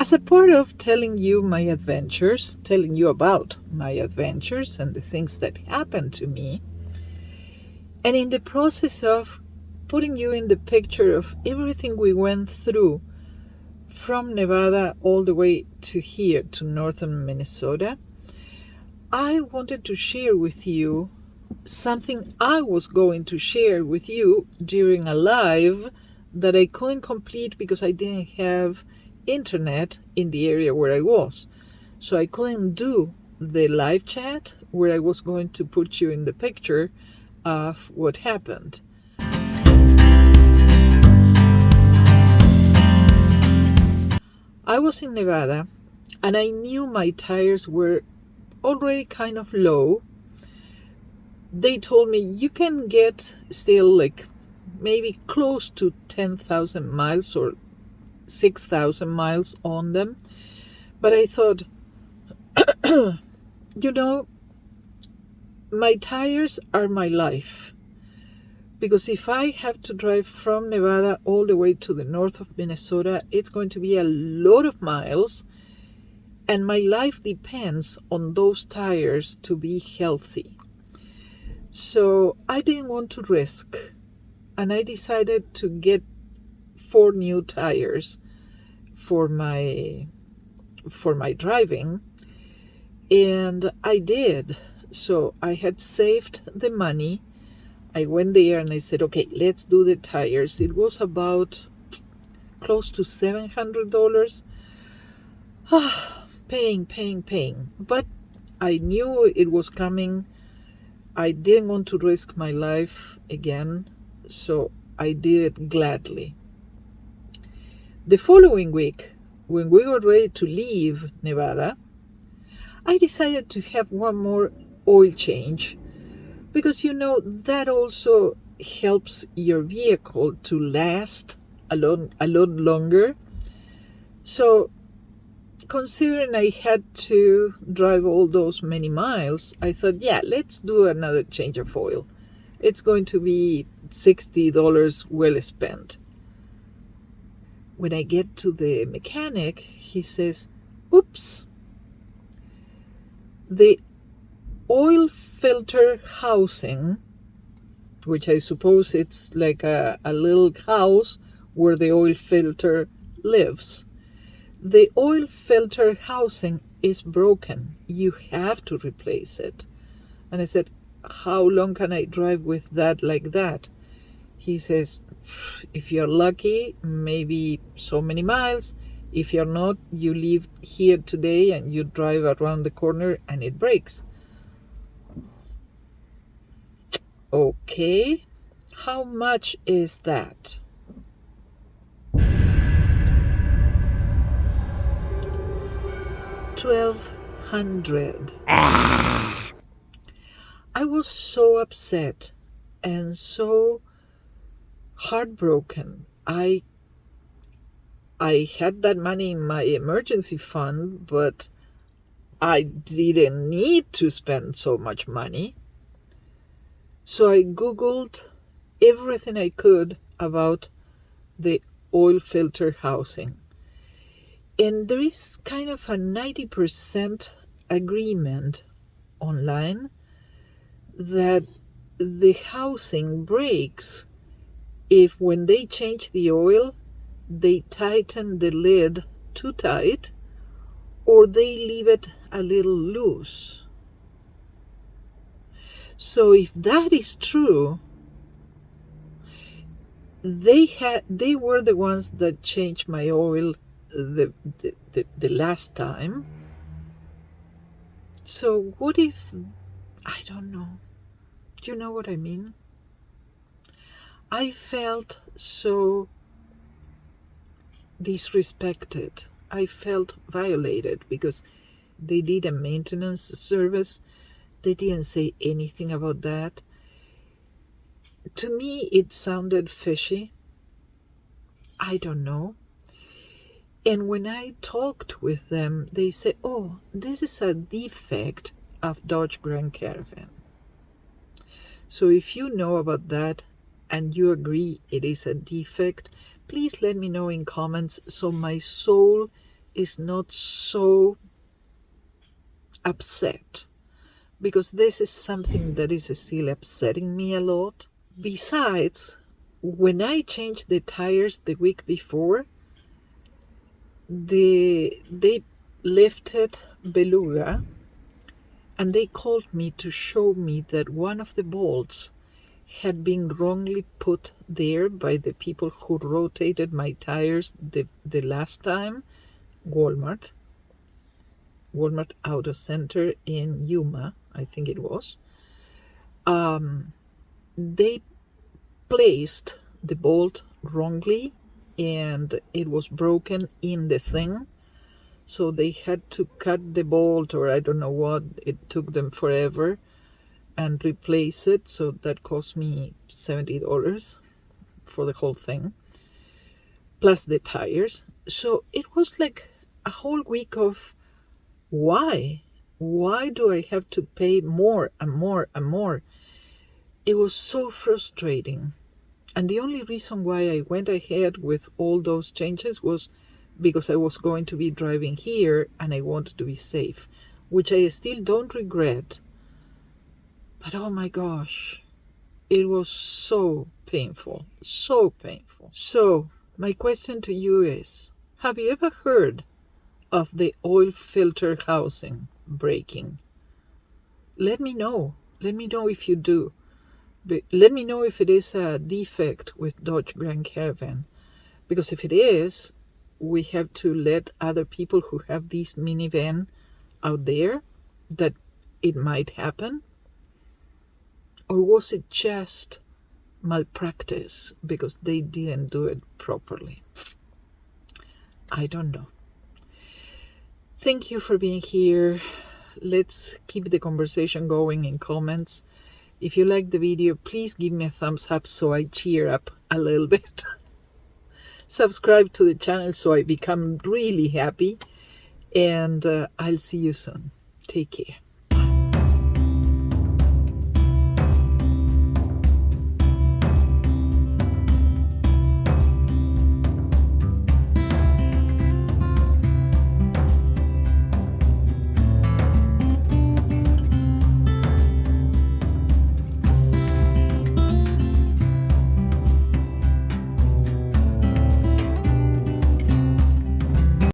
As a part of telling you my adventures, telling you about my adventures and the things that happened to me, and in the process of putting you in the picture of everything we went through from Nevada all the way to here, to northern Minnesota, I wanted to share with you something I was going to share with you during a live that I couldn't complete because I didn't have internet in the area where I was. So I couldn't do the live chat where I was going to put you in the picture of what happened. I was in Nevada and I knew my tires were already kind of low. They told me you can get still like maybe close to 10,000 miles or 6,000 miles on them. But I thought, you know, my tires are my life. Because if I have to drive from Nevada all the way to the north of Minnesota, it's going to be a lot of miles. And my life depends on those tires to be healthy. So I didn't want to risk. And I decided to get 4 new tires for my driving. And I did. So I had saved the money. I went there and I said, okay, let's do the tires. It was about close to $700. Paying. But I knew it was coming. I didn't want to risk my life again, so I did it gladly. The following week, when we were ready to leave Nevada, I decided to have one more oil change because that also helps your vehicle to last a lot longer. So considering I had to drive all those many miles, I thought, yeah, let's do another change of oil. It's going to be $60 well spent. When I get to the mechanic, he says, oops, the oil filter housing, which I suppose it's like a little house where the oil filter lives. The oil filter housing is broken. You have to replace it. And I said, how long can I drive with that like that? He says, if you're lucky, maybe so many miles. If you're not, you leave here today and you drive around the corner and it breaks. Okay, how much is that? $1,200. I was so upset and so heartbroken. I had that money in my emergency fund, but I didn't need to spend so much money. So I Googled everything I could about the oil filter housing. And there is kind of a 90% agreement online that the housing breaks if when they change the oil, they tighten the lid too tight or they leave it a little loose. So if that is true, they were the ones that changed my oil the last time. So what if, I don't know. Do you know what I mean? I felt so disrespected. I felt violated because they did a maintenance service. They didn't say anything about that. To me, it sounded fishy. I don't know. And when I talked with them, they said, oh, this is a defect of Dodge Grand Caravan. So if you know about that and you agree it is a defect, please let me know in comments so my soul is not so upset, because this is something that is still upsetting me a lot. Besides, when I changed the tires the week before, they lifted Beluga, and they called me to show me that one of the bolts had been wrongly put there by the people who rotated my tires the last time. Walmart Auto Center in Yuma, I think it was. They placed the bolt wrongly, and it was broken in the thing. So they had to cut the bolt, or I don't know what. It took them forever, and replace it. So that cost me $70 for the whole thing, plus the tires. So it was like a whole week of why do I have to pay more and more and more? It was so frustrating. And the only reason why I went ahead with all those changes was because I was going to be driving here and I wanted to be safe, which I still don't regret. But oh my gosh, it was so painful, so painful. So my question to you is, have you ever heard of the oil filter housing breaking? Let me know. Let me know if you do. But let me know if it is a defect with Dodge Grand Caravan. Because if it is, we have to let other people who have this minivan out there that it might happen. Or was it just malpractice because they didn't do it properly? I don't know. Thank you for being here. Let's keep the conversation going in comments. If you like the video, please give me a thumbs up so I cheer up a little bit. Subscribe to the channel so I become really happy. And I'll see you soon. Take care.